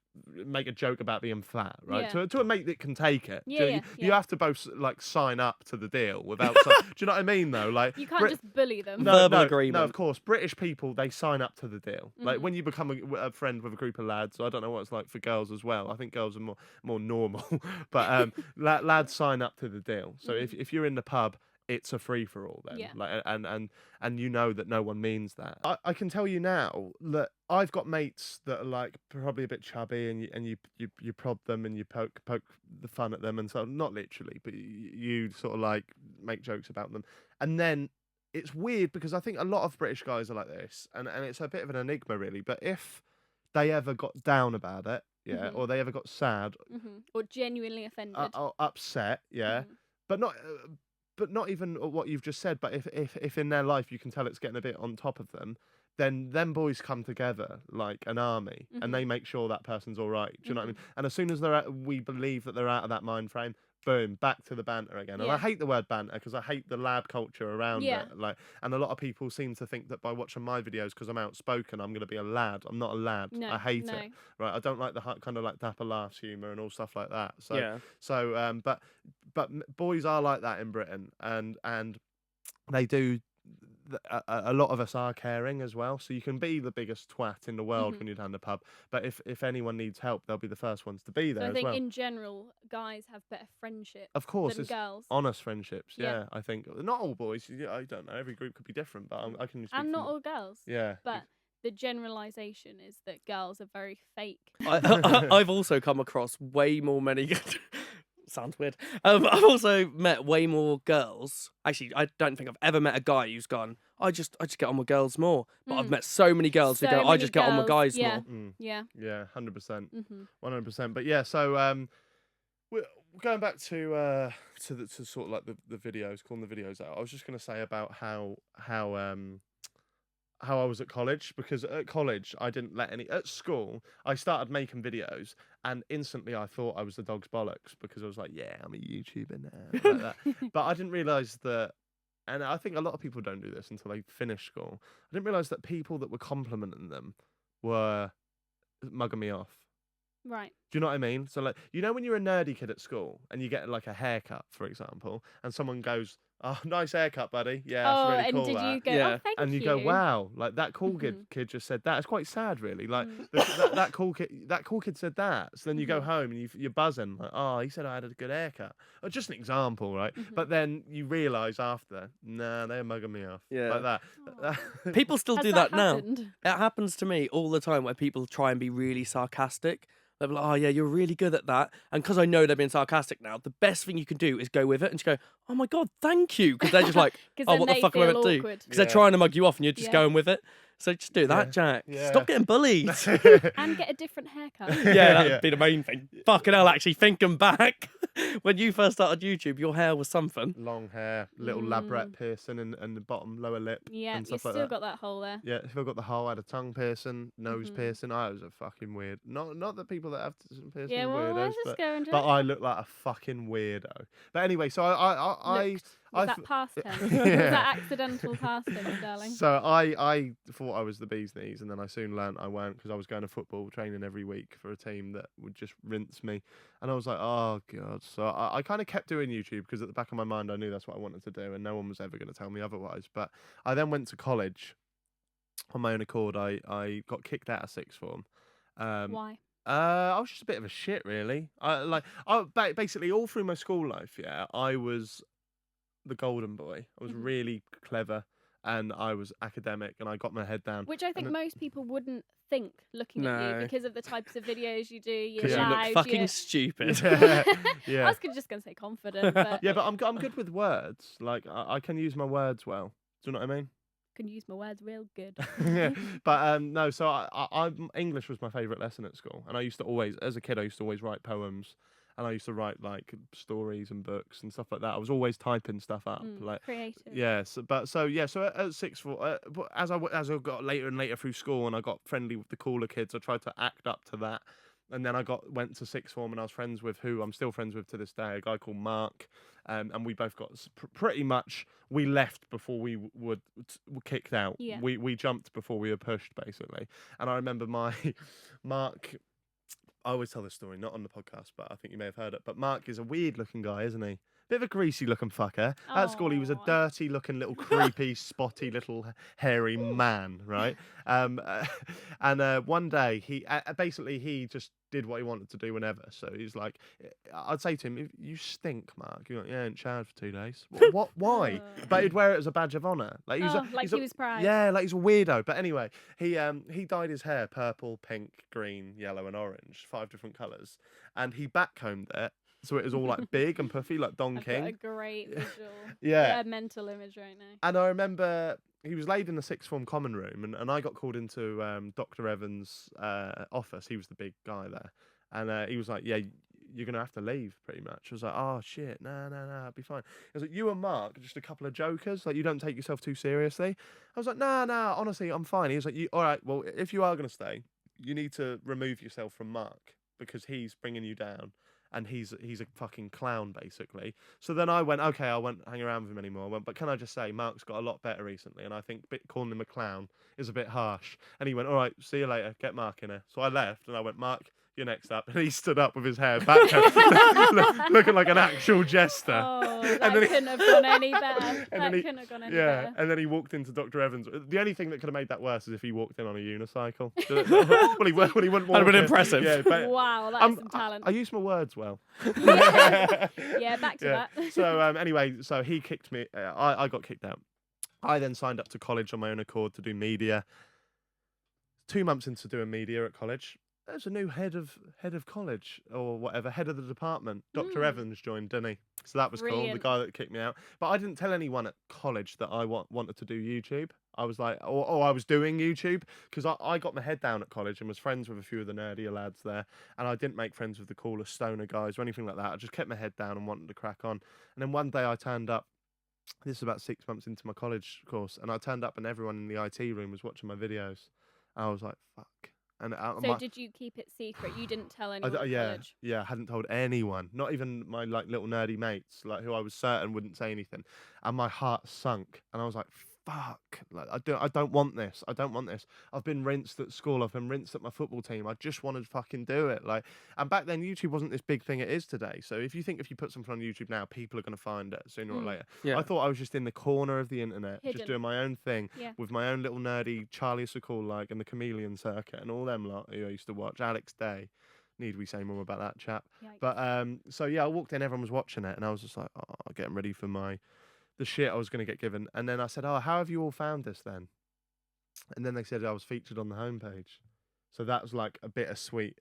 make a joke about being fat, right? Yeah. To a mate that can take it. Yeah, you, yeah, you yeah. have to both like sign up to the deal without. Do you know what I mean? Though, like You can't just bully them. Verbal no, agreement. No, of course, British people they sign up to the deal. Like Mhm. when you become a friend with a group of lads, I don't know what it's like for girls as well. I think girls are more normal, but lads sign up to the deal. So if you're in the pub, it's a free for all then. Yeah. Like and you know that no one means that. I can tell you now that I've got mates that are like probably a bit chubby and you prod them and you poke the fun at them and so not literally, but you sort of like make jokes about them. And then it's weird because I think a lot of British guys are like this and it's a bit of an enigma really, but if they ever got down about it, yeah, Mhm. or they ever got sad Or genuinely offended. or upset, yeah, Mhm. but not even what you've just said. But if in their life you can tell it's getting a bit on top of them, then them boys come together like an army and they make sure that person's all right. Do you know what I mean? And as soon as we believe that they're out of that mind frame, boom, back to the banter again. And I Yeah. hate the word banter because I hate the lad culture around Yeah. it. Like, and a lot of people seem to think that by watching my videos because I'm outspoken, I'm going to be a lad. I'm not a lad. No, I hate no. it. Right? I don't like the kind of like dapper laughs humor and all stuff like that. So Yeah. so, but boys are like that in Britain, and they do. A lot of us are caring as well, so you can be the biggest twat in the world when you're down the pub. But if anyone needs help, they'll be the first ones to be So there I as think well. in general, guys have better friendships Of course, than it's girls. honest friendships. Yeah. Yeah, I think not all boys. I don't know. Every group could be different, but I can. Speak And not from- all girls. Yeah. But the generalization is that girls are very fake. I've also come across way more many. Sounds weird. I've also met way more girls. Actually, I don't think I've ever met a guy who's gone, I just get on with girls more. But I've met so many girls who So go, I many just get on with girls, guys yeah. more. Yeah. Yeah, 100%. Mhm. 100%. But yeah, so going back to sort of like the videos, calling the videos out. I was just going to say about how I was at college, because at college I didn't let any. At school, I started making videos, and instantly I thought I was the dog's bollocks, because I was like, yeah, I'm a YouTuber now, like that. But I didn't realise that, and I think a lot of people don't do this until they finish school. I didn't realise that people that were complimenting them were mugging me off. Right. Do you know what I mean? So, like, you know, when you're a nerdy kid at school and you get like a haircut, for example, and someone goes, "Oh, nice haircut, buddy. Yeah, that's really and cool." did that." you go, Yeah. oh, thank And you you? go, "Wow, like that cool kid just said that." It's quite sad, really. Like that cool kid said that. So then you go home and you're buzzing, like, "Oh, he said I had a good haircut." Or just an example, right? But then you realise after, nah, they're mugging me off, Yeah. like that. Aw. People still Has do that now. happened? It happens to me all the time where people try and be really sarcastic. They're like, oh, yeah, you're really good at that. And because I know they're being sarcastic now, the best thing you can do is go with it and just go, oh, my God, thank you. Because they're just like, 'Cause oh, then what the they fuck am I feel meant to do? awkward. Because they're trying to mug you off and you're just Yeah. going with it. So just do that, Jack. Yeah. Stop getting bullied. And get a different haircut. Yeah, that would be the main thing. Fucking hell, actually, thinking back, when you first started YouTube, your hair was something. Long hair, little labret piercing, and the bottom lower lip. Yeah, and you've stuff like still that. got that hole there. Yeah, still got the hole. I had a tongue piercing, nose piercing. I was a fucking weird. Not the people that have piercings Yeah, are well, weirdos, where's this going, but Jack? I look like a fucking weirdo. But anyway, so I Looked. Was that th- past tense? Was Yeah. that accidental past tense, darling? So I thought I was the bee's knees, and then I soon learnt I weren't, because I was going to football training every week for a team that would just rinse me, and I was like, oh god. So I kind of kept doing YouTube, because at the back of my mind I knew that's what I wanted to do, and no one was ever going to tell me otherwise. But I then went to college on my own accord. I got kicked out of sixth form. Why? I was just a bit of a shit, really. Basically all through my school life, yeah, I was the golden boy. I was really clever, and I was academic, and I got my head down. Which I think most people wouldn't think looking at No. you, because of the types of videos you do. You're Because you loud. look fucking you're... stupid. Yeah, I yeah, was just going to say confident, but yeah. But I'm good with words. Like I can use my words well. Do you know what I mean? can use my words real good. Yeah. But no. So English was my favourite lesson at school, and I used to always, as a kid, I used to always write poems. And I used to write like stories and books and stuff like that. I was always typing stuff up, like Creative. yes. So at sixth form, but as I got later and later through school, and I got friendly with the cooler kids, I tried to act up to that. And then I went to sixth form, and I was friends with who I'm still friends with to this day, a guy called Mark, and we both got pretty much. We left before we were kicked out. Yeah. We jumped before we were pushed, basically. And I remember my Mark. I always tell this story, not on the podcast, but I think you may have heard it. But Mark is a weird-looking guy, isn't he? Bit of a greasy-looking fucker. At school, he was a Aw. dirty-looking, little creepy, spotty, little hairy man, right? And one day, he just did what he wanted to do whenever. So he's like, I'd say to him, "You stink, Mark. You're like, yeah, I ain't showered for 2 days. What? Why?" But he'd wear it as a badge of honour. Like he was, he was proud. yeah, like he's a weirdo. But anyway, he dyed his hair purple, pink, green, yellow, and orange, 5 different colours, and he backcombed it. So it was all like big and puffy, like Don I've King. got a great visual, Yeah. a mental image right now. And I remember he was laid in the sixth form common room, and I got called into Dr. Evans' office. He was the big guy there, and he was like, "Yeah, you're gonna have to leave, pretty much." I was like, "Oh shit, no, I'll be fine." He was like, "You and Mark are just a couple of jokers. Like, you don't take yourself too seriously." I was like, "No, honestly, I'm fine." He was like, "All right, well, if you are gonna stay, you need to remove yourself from Mark, because he's bringing you down. And he's a fucking clown, basically." So then I went, okay, I won't hang around with him anymore. I went, but can I just say, Mark's got a lot better recently, and I think calling him a clown is a bit harsh. And he went, all right, see you later, get Mark in here. So I left, and I went, Mark, you're next up. And he stood up with his hair back, looking like an actual jester. Oh, that And then he- couldn't have gone any better. And That then he- couldn't have gone any Yeah, better. and then he walked into Dr. Evans. The only thing that could have made that worse is if he walked in on a unicycle. Well, he wouldn't walk That'd have been in. impressive. Yeah, but Wow, that's some talent. I use my words well. Yeah, back to Yeah. that. So anyway, so he kicked me. I got kicked out. I then signed up to college on my own accord to do media. 2 months into doing media at college, there's a new head of college or whatever, head of the department. Dr. Evans joined, didn't he? So that was cool. The Brilliant. guy that kicked me out. But I didn't tell anyone at college that I wanted to do YouTube. I was like, or I was doing YouTube, because I got my head down at college and was friends with a few of the nerdier lads there, and I didn't make friends with the coolest stoner guys or anything like that. I just kept my head down and wanted to crack on. And then one day I turned up. This is about 6 months into my college course, and I turned up and everyone in the IT room was watching my videos. I was like, fuck. And So did you keep it secret? You didn't tell anyone at yeah, college? yeah, I hadn't told anyone, not even my like little nerdy mates, like who I was certain wouldn't say anything. And my heart sunk, and I was like, fuck, like I don't want this. I don't want this. I've been rinsed at school. I've been rinsed at my football team. I just want to fucking do it. Like, and back then YouTube wasn't this big thing it is today. So if you put something on YouTube now, people are going to find it sooner or later. Yeah. I thought I was just in the corner of the internet, Hidden. just doing my own thing Yeah. with my own little nerdy Charlie Sokol like and the Chameleon Circuit and all them lot who I used to watch. Alex Day. Need we say more about that chap? Yikes. But so yeah, I walked in, everyone was watching it, and I was just like, oh, getting ready for the shit I was going to get given. And then I said, oh, how have you all found this then? And then they said I was featured on the homepage. So that was like a bittersweet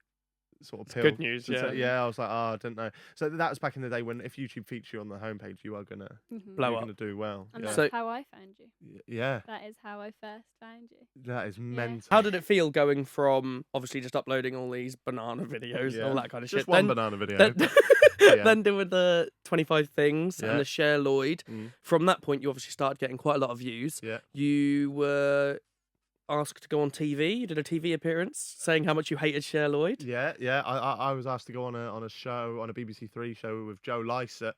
sort of pill. Good news, So, yeah. yeah, I was like, oh, I didn't know. So that was back in the day when if YouTube features you on the homepage, you are gonna Blow you're up. gonna do well. And Yeah. that's So- how I found you. Yeah, That is how I first found you. that is mental. How did it feel going from obviously just uploading all these banana videos and all that kind of Just shit? one then, banana video. then, Yeah. then doing the 25 things Yeah. and the share Lloyd. Mm. From that point, you obviously started getting quite a lot of views. Yeah. You were asked to go on TV. You did a TV appearance saying how much you hated Cher Lloyd. Yeah. I was asked to go on a show, on a BBC Three show with Joe Lycett,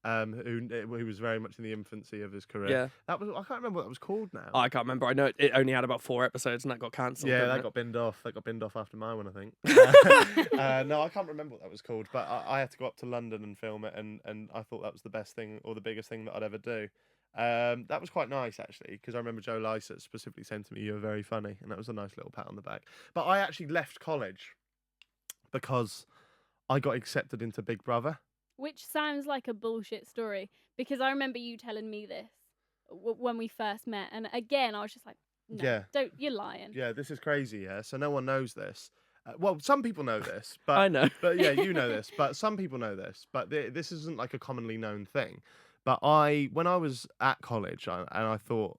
who was very much in the infancy of his career. Yeah. That was, I can't remember what that was called now. I can't remember. I know it only had about 4 episodes and that got cancelled. Yeah, didn't that it? got binned off. That got binned off after my one, I think. No, I can't remember what that was called, but I had to go up to London and film it, and I thought that was the best thing or the biggest thing that I'd ever do. That was quite nice, actually, because I remember Joe Lycett specifically saying to me, "You were very funny," and that was a nice little pat on the back. But I actually left college because I got accepted into Big Brother. Which sounds like a bullshit story, because I remember you telling me this when we first met, and again I was just like, no, Yeah. don't, you're lying. Yeah, this is crazy. Yeah, so no one knows this. Well, some people know this, but I know. But yeah, you know this, but some people know this, but this isn't like a commonly known thing. But when I was at college, I thought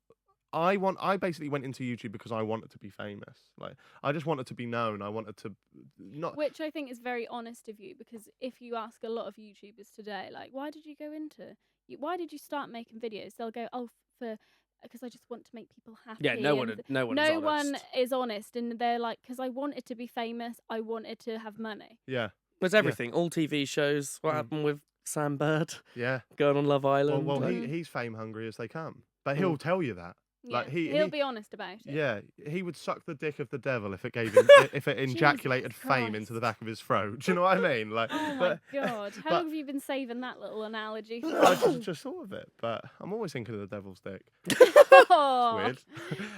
I basically went into YouTube because I wanted to be famous. Like I just wanted to be known. I wanted to not. Which I think is very honest of you, because if you ask a lot of YouTubers today, like, why did you go into, why did you start making videos? They'll go, oh, because I just want to make people happy. Yeah, no one is honest, and they're like, because I wanted to be famous, I wanted to have money. Yeah, There's everything. All TV shows. What happened with Sam Bird yeah. going on Love Well, Island? he's fame hungry as they come, but he'll tell you that. Yeah. Like He'll be honest about it. Yeah, he would suck the dick of the devil if it gave him if it ejaculated fame Christ. into the back of his throat. Do you know what I mean? Like, Oh my god! How long have you been saving that little analogy for? I just thought of it, but I'm always thinking of the devil's dick. Oh, Weird.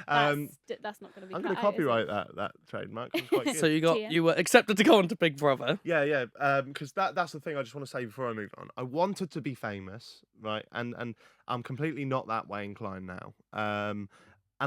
that's not going to be. I'm going to cut out, is it? copyright that trademark. It's quite good. So Cheer. you were accepted to go on to Big Brother. Yeah. Because that's the thing I just want to say before I move on. I wanted to be famous, right? And I'm completely not that way inclined now. And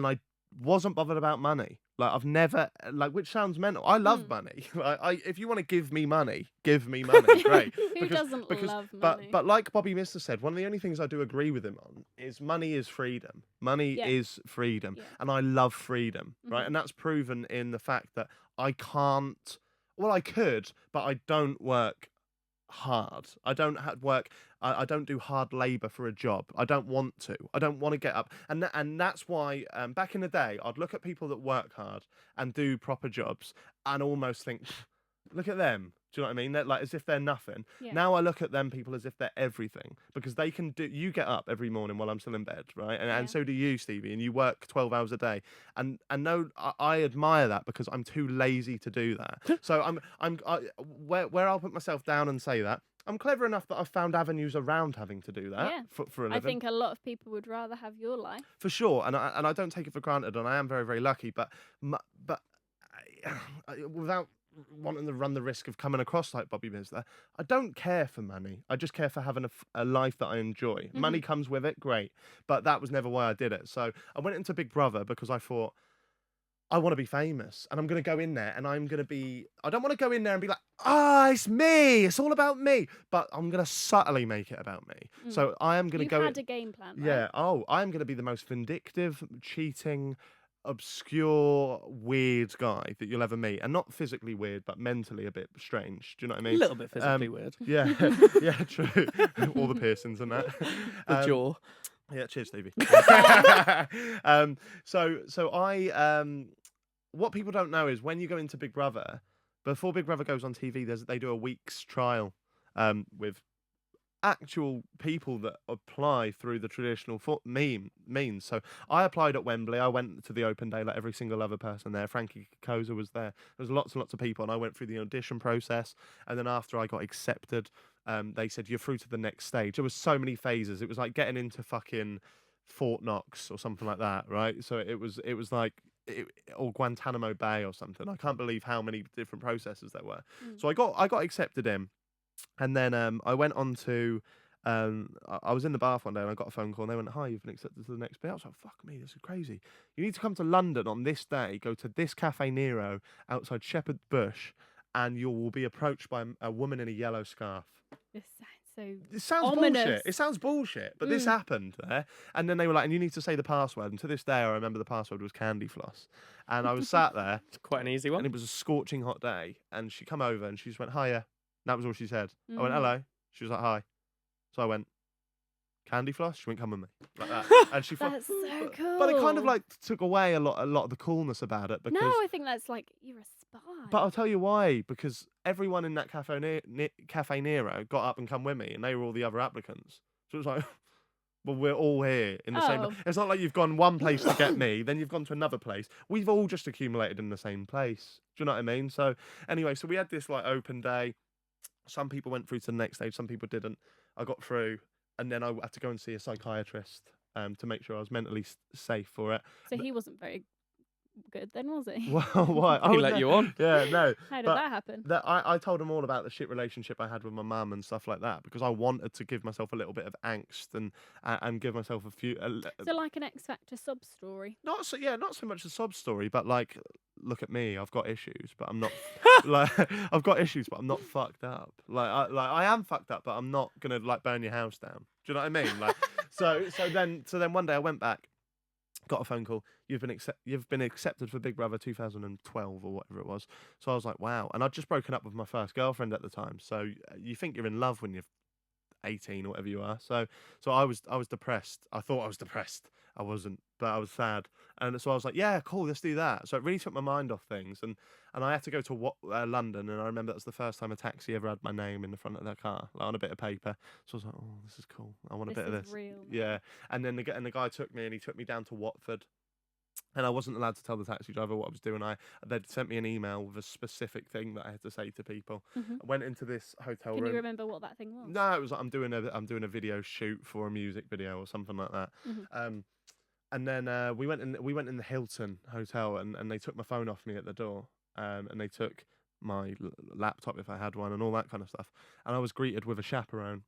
I wasn't bothered about money. Like I've never which sounds mental. I love money. Like, if you want to give me money, great. Who doesn't love money? But like Bobby Mister said, one of the only things I do agree with him on is money is freedom. Money Yeah. is freedom, Yeah. and I love freedom, right? Mhm. And that's proven in the fact that I can't. Well, I could, but I don't work hard. I don't work. I don't do hard labor for a job. I don't want to. I don't want to get up. And that's why back in the day, I'd look at people that work hard and do proper jobs and almost think, look at them. Do you know what I mean? They're like as if they're nothing. Yeah. Now I look at them people as if they're everything, because they can do. You get up every morning while I'm still in bed, right? And Yeah. and so do you, Stevie. And you work 12 hours a day. And no, I admire that because I'm too lazy to do that. So where I'll put myself down and say that. I'm clever enough that I've found avenues around having to do that Yeah. for a I living. think a lot of people would rather have your life. For sure, and I don't take it for granted, and I am very, very lucky. But without wanting to run the risk of coming across like Bobby Mister, I don't care for money. I just care for having a life that I enjoy. Money comes with it, great, but that was never why I did it. So I went into Big Brother because I thought I want to be famous, and I'm going to go in there, and I don't want to go in there and be like, it's me, it's all about me, but I'm going to subtly make it about me. So I am going to You go. had a game plan, right? Yeah. Oh, I am going to be the most vindictive, cheating, obscure, weird guy that you'll ever meet, and not physically weird, but mentally a bit strange. Do you know what I A mean? little bit physically weird. Yeah, yeah, true. All the piercings and that. The jaw. Yeah, cheers, Stevie. So what people don't know is when you go into Big Brother, before Big Brother goes on TV, they do a week's trial with actual people that apply through the traditional means. So I applied at Wembley. I went to the open day like every single other person there. Frankie Koza was there. There was lots and lots of people, and I went through the audition process. And then after I got accepted, they said you're through to the next stage. There was so many phases. It was like getting into fucking Fort Knox or something like that, right? So it was like or Guantanamo Bay or something. I can't believe how many different processes there were. So I got accepted in. And then I went on to, I was in the bath one day and I got a phone call and they went, "Hi, you've been accepted to the next bit." I was like, "Fuck me, this is crazy. You need to come to London on this day, go to this Cafe Nero outside Shepherd's Bush, and you will be approached by a woman in a yellow scarf." This sounds so It sounds ominous. bullshit. It sounds bullshit, but this happened there. And then they were like, "And you need to say the password." And to this day, I remember the password was candy floss. And I was sat there, It's quite an easy and one. it was a scorching hot day. And she come over and she just went, "Hiya." That was all she said. I went, "Hello." She was like, "Hi." So I went, "Candy floss?" She went, "Come with me." Like that. And she That's so cool. But it kind of like took away a lot of the coolness about it because No, I think that's like you're a spy. but I'll tell you why, because everyone in that Cafe Nero got up and come with me and they were all the other applicants. So it was like well, we're all here in the same. Oh. It's not like you've gone one place to get me, then you've gone to another place. We've all just accumulated in the same place. Do you know what I mean? So anyway, so we had this like open day. Some people went through to the next stage, some people didn't. I got through, and then I had to go and see a psychiatrist to make sure I was mentally safe for it. So he wasn't very good then, was he? Well, why? He let you on. Yeah, no. How did but that happen? I told him all about the shit relationship I had with my mum and stuff like that because I wanted to give myself a little bit of angst and give myself a few. So like an X Factor sub story. Not so much a sob story, but like, look at me, I've got issues, but I'm not like I've got issues, but I'm not fucked up. I am fucked up, but I'm not gonna like burn your house down. Do you know what I mean? Like, so then one day I went back, got a phone call. You've been accepted for Big Brother 2012 or whatever it was. So I was like, wow. And I'd just broken up with my first girlfriend at the time. So you think you're in love when you're 18 or whatever you are. So I was depressed. I thought I was depressed. I wasn't, but I was sad. And so I was like, yeah, cool, let's do that. So it really took my mind off things. And I had to go to London. And I remember that was the first time a taxi ever had my name in the front of their car, like on a bit of paper. So I was like, oh, this is cool. I want a bit of this. Real, man. Yeah. And then the guy took me and he took me down to Watford. And I wasn't allowed to tell the taxi driver what I was doing. They'd sent me an email with a specific thing that I had to say to people. I went into this hotel room. Can you remember what that thing was? No, it was like I'm doing a video shoot for a music video or something like that. And then we went in the Hilton hotel and they took my phone off me at the door. And they took my laptop if I had one and all that kind of stuff. And I was greeted with a chaperone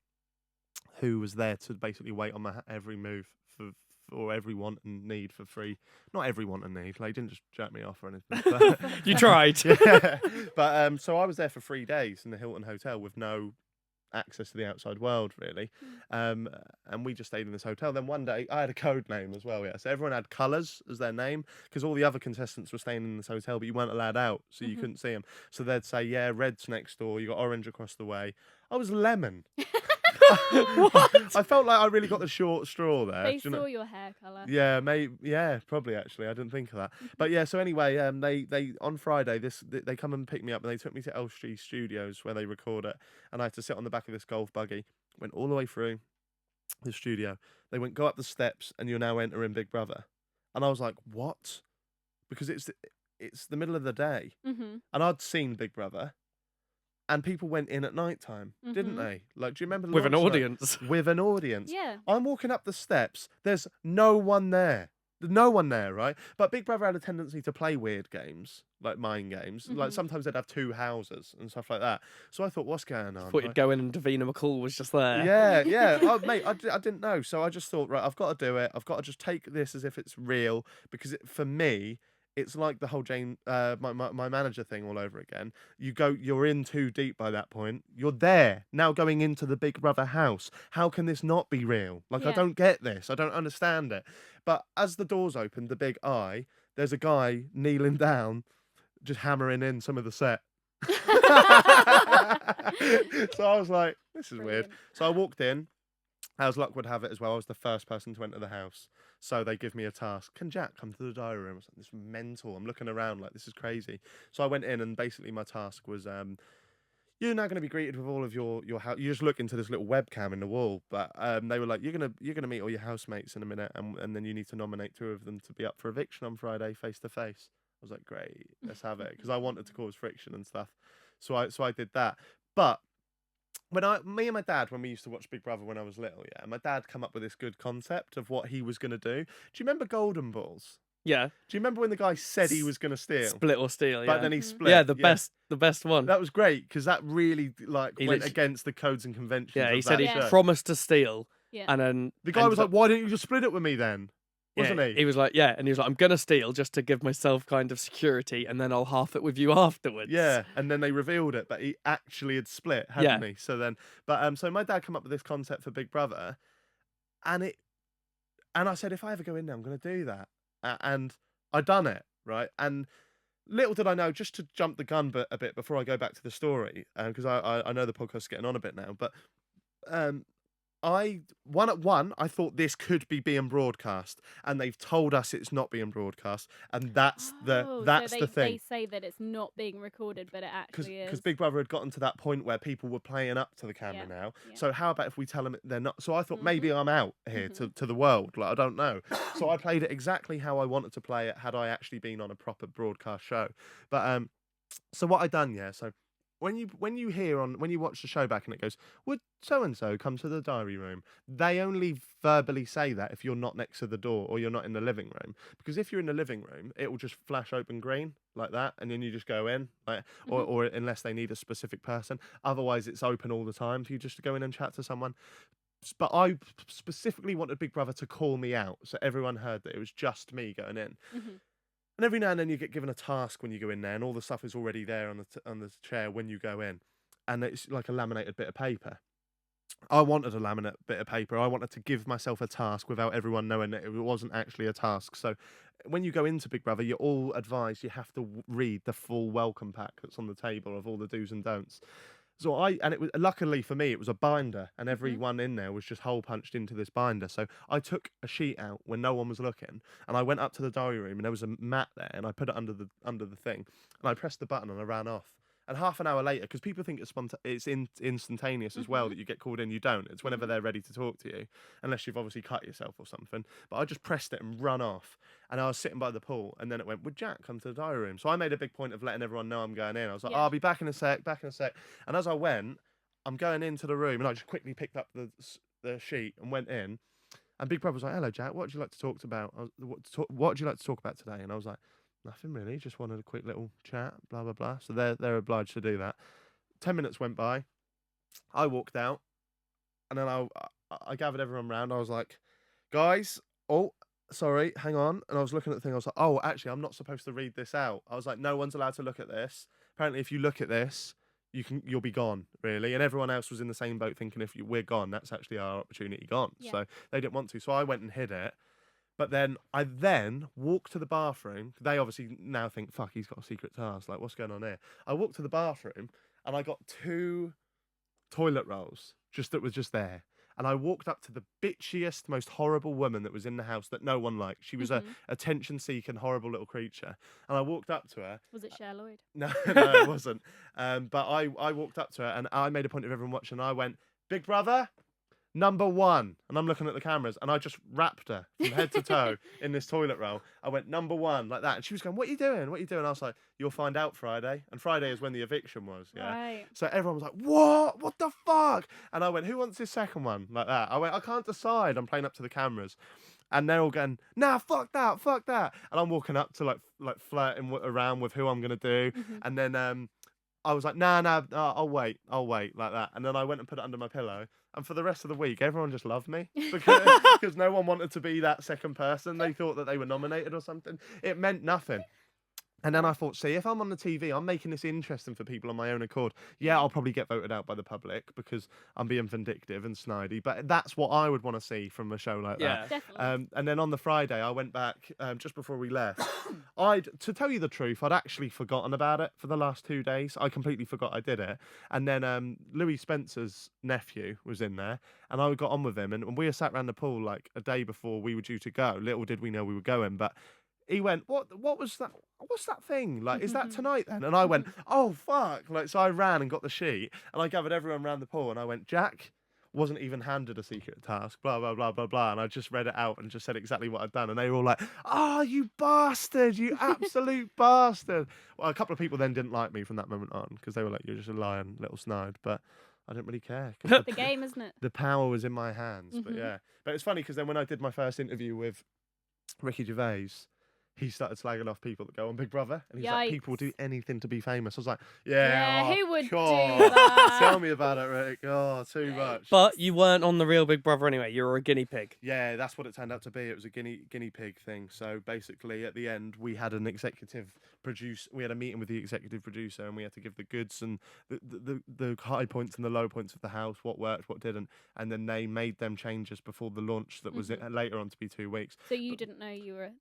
who was there to basically wait on my every move for every want and need for free. Not every want and need. Like, he didn't just jack me off or anything. But, You tried. yeah. But so I was there for 3 days in the Hilton hotel with no access to the outside world, really. And we just stayed in this hotel. Then one day, I had a code name as well, yeah. So everyone had colours as their name because all the other contestants were staying in this hotel, but you weren't allowed out, so you couldn't see them. So they'd say, yeah, red's next door, you got orange across the way. I was lemon. What? I felt like I really got the short straw there. They do you know? saw your hair colour. Yeah, maybe. Yeah, probably actually. I didn't think of that. But yeah. So anyway, they on Friday they come and pick me up and they took me to Elstree Studios where they record it, and I had to sit on the back of this golf buggy. Went all the way through the studio. They went, go up the steps, and you're now entering Big Brother. And I was like, what? Because it's the middle of the day, and I'd seen Big Brother. And people went in at night time, didn't they? Like, do you remember With an launch night? audience. With an audience. Yeah. I'm walking up the steps. There's no one there. There's no one there, right? But Big Brother had a tendency to play weird games, like mind games. Like sometimes they'd have 2 houses and stuff like that. So I thought, what's going on? Thought you'd go in and Davina McCall was just there. Yeah. Oh, mate, I didn't know. So I just thought, right, I've got to do it. I've got to just take this as if it's real because for me, it's like the whole my manager thing all over again. You're in too deep by that point. You're there now, going into the Big Brother house. How can this not be real? Like, I Yeah. don't get this. I don't understand it. But as the doors opened, the big eye, there's a guy kneeling down, just hammering in some of the set. So I was like, this is weird. Brilliant. So I walked in. As luck would have it as well, I was the first person to enter the house. So they give me a task. Can Jaack come to the diary room? I was like, this is mental. I'm looking around like, this is crazy. So I went in, and basically my task was, you're now going to be greeted with all of your house. You just look into this little webcam in the wall, but they were like, you're gonna meet all your housemates in a minute, and then you need to nominate 2 of them to be up for eviction on Friday, face to face. I was like, great, let's have it, because I wanted to cause friction and stuff. So I did that. But me and my dad, when we used to watch Big Brother when I was little, yeah, my dad come up with this good concept of what he was gonna do. Do you remember Golden Balls? Yeah. Do you remember when the guy said he was gonna steal, Split or steal, but yeah. then he Mhm. split? Yeah, the best one. That was great, because that really He went literally- against the codes and conventions. Yeah, of he said that he Yeah. show. promised to steal, Yeah. and then The guy was ended like, "Why didn't you just split it with me then?" yeah, Wasn't he? He was like, yeah, and he was like, I'm gonna steal just to give myself kind of security, and then I'll half it with you afterwards. Yeah, and then they revealed it, but he actually had split, hadn't he? So then, so my dad came up with this concept for Big Brother, and I said, if I ever go in there, I'm going to do that, and I done it, right? And little did I know, just to jump the gun a bit before I go back to the story, because I know the podcast's getting on a bit now, but I thought this could be being broadcast, and they've told us it's not being broadcast, and that's Oh, the so thing. they say that it's not being recorded, but it actually is. Because Big Brother had gotten to that point where people were playing up to the camera Yeah, now. yeah. So how about if we tell them they're not? So I thought Mhm. maybe I'm out here to the world. Like, I don't know. So I played it exactly how I wanted to play it had I actually been on a proper broadcast show. But so what I done, yeah. So when you watch the show back and it goes, would so and so come to the diary room? They only verbally say that if you're not next to the door or you're not in the living room. Because if you're in the living room, it will just flash open green like that, and then you just go in, like, or unless they need a specific person. Otherwise, it's open all the time for you just to go in and chat to someone. But I specifically wanted Big Brother to call me out, so everyone heard that it was just me going in. Mhm. And every now and then you get given a task when you go in there, and all the stuff is already there on the chair when you go in, and it's like a laminated bit of paper. I wanted a laminate bit of paper. I wanted to give myself a task without everyone knowing that it wasn't actually a task. So when you go into Big Brother, you're all advised you have to read the full welcome pack that's on the table of all the do's and don'ts. So it was, luckily for me, it was a binder, and everyone in there was just hole punched into this binder. So I took a sheet out when no one was looking, and I went up to the diary room, and there was a mat there, and I put it under the thing, and I pressed the button, and I ran off. And half an hour later, because people think it's instantaneous as well that you get called in, you don't. It's whenever they're ready to talk to you, unless you've obviously cut yourself or something. But I just pressed it and run off, and I was sitting by the pool, and then it went, would Jaack come to the diary room? So I made a big point of letting everyone know I'm going in. I was like, Yeah. I'll be back in a sec. And as I went, I'm going into the room, and I just quickly picked up the sheet and went in. And Big Brother was like, hello, Jaack, what would you like to talk about? What would you like to talk about today? And I was like, nothing really, just wanted a quick little chat, blah, blah, blah. So they're obliged to do that. 10 minutes went by. I walked out, and then I gathered everyone round. I was like, guys, oh, sorry, hang on. And I was looking at the thing. I was like, oh, actually, I'm not supposed to read this out. I was like, no one's allowed to look at this. Apparently, if you look at this, you'll be gone, really. And everyone else was in the same boat, thinking we're gone, that's actually our opportunity gone. Yeah. So they didn't want to. So I went and hid it. But then I walked to the bathroom. They obviously now think, fuck, he's got a secret task. Like, what's going on here? I walked to the bathroom, and I got 2 toilet rolls that was just there. And I walked up to the bitchiest, most horrible woman that was in the house that no one liked. She was a attention-seeking, horrible little creature. And I walked up to her. Was it Cher Lloyd? No, it wasn't. But I walked up to her, and I made a point of everyone watching. And I went, Big Brother, number 1. And I'm looking at the cameras, and I just wrapped her from head to toe in this toilet roll. I went, number 1, like that. And she was going, what are you doing? What are you doing? I was like, you'll find out Friday. And Friday is when the eviction was. Yeah. Right. So everyone was like, what? What the fuck? And I went, who wants this second one? Like that. I went, I can't decide. I'm playing up to the cameras. And they're all going, nah, fuck that. And I'm walking up to like flirting around with who I'm going to do. And then I was like, nah, I'll wait, like that. And then I went and put it under my pillow. And for the rest of the week, everyone just loved me because no one wanted to be that second person. They thought that they were nominated or something. It meant nothing. And then I thought, see, if I'm on the TV, I'm making this interesting for people on my own accord. Yeah, I'll probably get voted out by the public because I'm being vindictive and snidey, but that's what I would want to see from a show like Yeah. that. Definitely. And then on the Friday, I went back just before we left. To tell you the truth, I'd actually forgotten about it for the last 2 days. I completely forgot I did it. And then Louis Spencer's nephew was in there, and I got on with him, and we were sat around the pool like a day before we were due to go. Little did we know we were going, but he went, what was that? What's that thing? Like, is that tonight then? And I went, oh, fuck. Like, so I ran and got the sheet and I gathered everyone around the pool and I went, Jaack wasn't even handed a secret task, blah, blah, blah, blah, blah. And I just read it out and just said exactly what I'd done. And they were all like, oh, you bastard, you absolute bastard. Well, a couple of people then didn't like me from that moment on because they were like, you're just a lying little snide. But I didn't really care. The game, isn't it? The power was in my hands. But yeah. But it's funny because then when I did my first interview with Ricky Gervais, he started slagging off people that go on Big Brother. And he's like, people do anything to be famous. I was like, yeah, who would God, do that? Tell me about it, Rick. Oh, too much. But you weren't on the real Big Brother anyway. You were a guinea pig. Yeah, that's what it turned out to be. It was a guinea pig thing. So basically, at the end, we had an executive produce. We had a meeting with the executive producer, and we had to give the goods and the high points and the low points of the house, what worked, what didn't, and then they made them changes before the launch that was later on to be 2 weeks. So you didn't know you were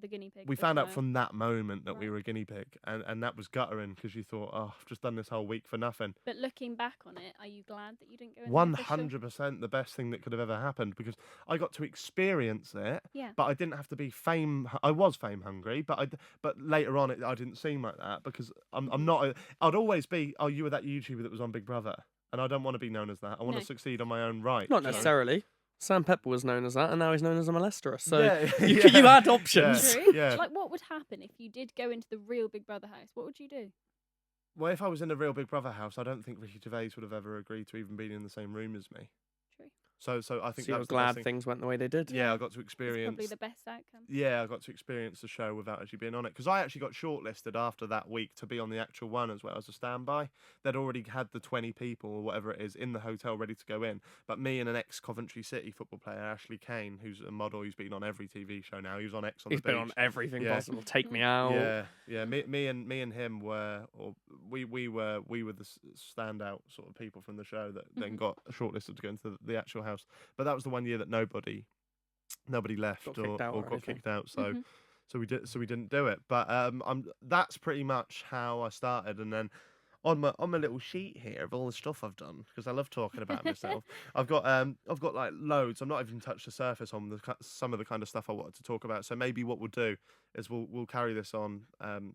the guinea pig? We found out from that moment that we were a guinea pig, and that was guttering because you thought, oh, I've just done this whole week for nothing. But looking back on it, are you glad that you didn't go in? 100% the best thing that could have ever happened because I got to experience it. Yeah. But I didn't have to be fame. I was fame hungry, but later on I didn't seem like that because I'm not. I'd always be. Oh, you were that YouTuber that was on Big Brother, and I don't want to be known as that. I want to succeed on my own right. Not necessarily. Sam Pepper was known as that, and now he's known as a molester. So yeah, you had options. True. Yeah. Like, what would happen if you did go into the real Big Brother house? What would you do? Well, if I was in the real Big Brother house, I don't think Ricky Gervais would have ever agreed to even being in the same room as me. True. So I think So you're glad things went the way they did. Yeah, I got to It's experience. probably the best outcome. Yeah, I got to experience the show without actually being on it because I actually got shortlisted after that week to be on the actual one as well as a standby. They'd already had the 20 people or whatever it is in the hotel ready to go in, but me and an ex-Coventry City football player, Ashley Kane, who's a model, who's been on every TV show now. He was on X on He's the beach. been on everything Yeah. possible. Take me out. Yeah. Me and him were, or we were the standout sort of people from the show that then got shortlisted to go into the actual house. But that was the one year that nobody left or got kicked out. So we didn't do it. But that's pretty much how I started. And then on my little sheet here of all the stuff I've done, because I love talking about myself. I've got like loads. I've not even touched the surface on some of the kind of stuff I wanted to talk about. So maybe what we'll do is we'll carry this on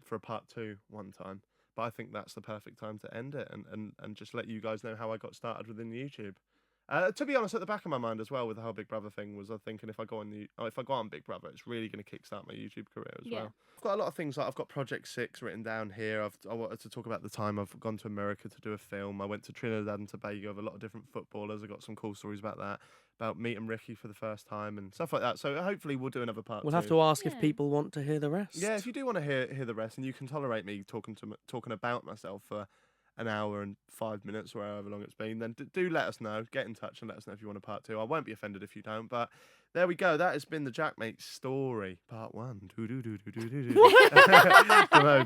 for a part 2 one time. But I think that's the perfect time to end it and just let you guys know how I got started within YouTube. To be honest, at the back of my mind as well with the whole Big Brother thing was I thinking if I go on Big Brother, it's really going to kickstart my YouTube career as well. I've got a lot of things like I've got Project 6 written down here. I wanted to talk about the time I've gone to America to do a film. I went to Trinidad and Tobago with a lot of different footballers. I got some cool stories about that, about meeting Ricky for the first time and stuff like that. So hopefully we'll do another part. We'll have to ask if people want to hear the rest. Yeah, if you do want to hear the rest and you can tolerate me talking about myself for an hour and 5 minutes or however long it's been, then do let us know. Get in touch and let us know if you want a part 2. I won't be offended if you don't, but there we go. That has been the Jaackmaate story, part 1.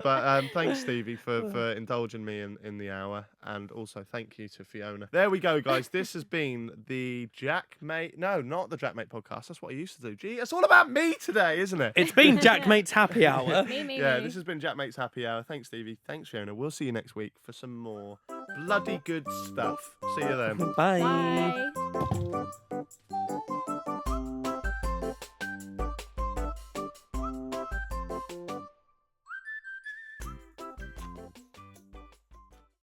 But thanks, Stevie, for indulging me in the hour, and also thank you to Fiona. There we go, guys. This has been the Jaackmaate. No, not the Jaackmaate podcast. That's what I used to do. Gee, it's all about me today, isn't it? It's been Jaackmate's happy hour. Me. This has been Jaackmate's happy hour. Thanks, Stevie. Thanks, Fiona. We'll see you next week for some more bloody good stuff. See you then. Bye. Bye.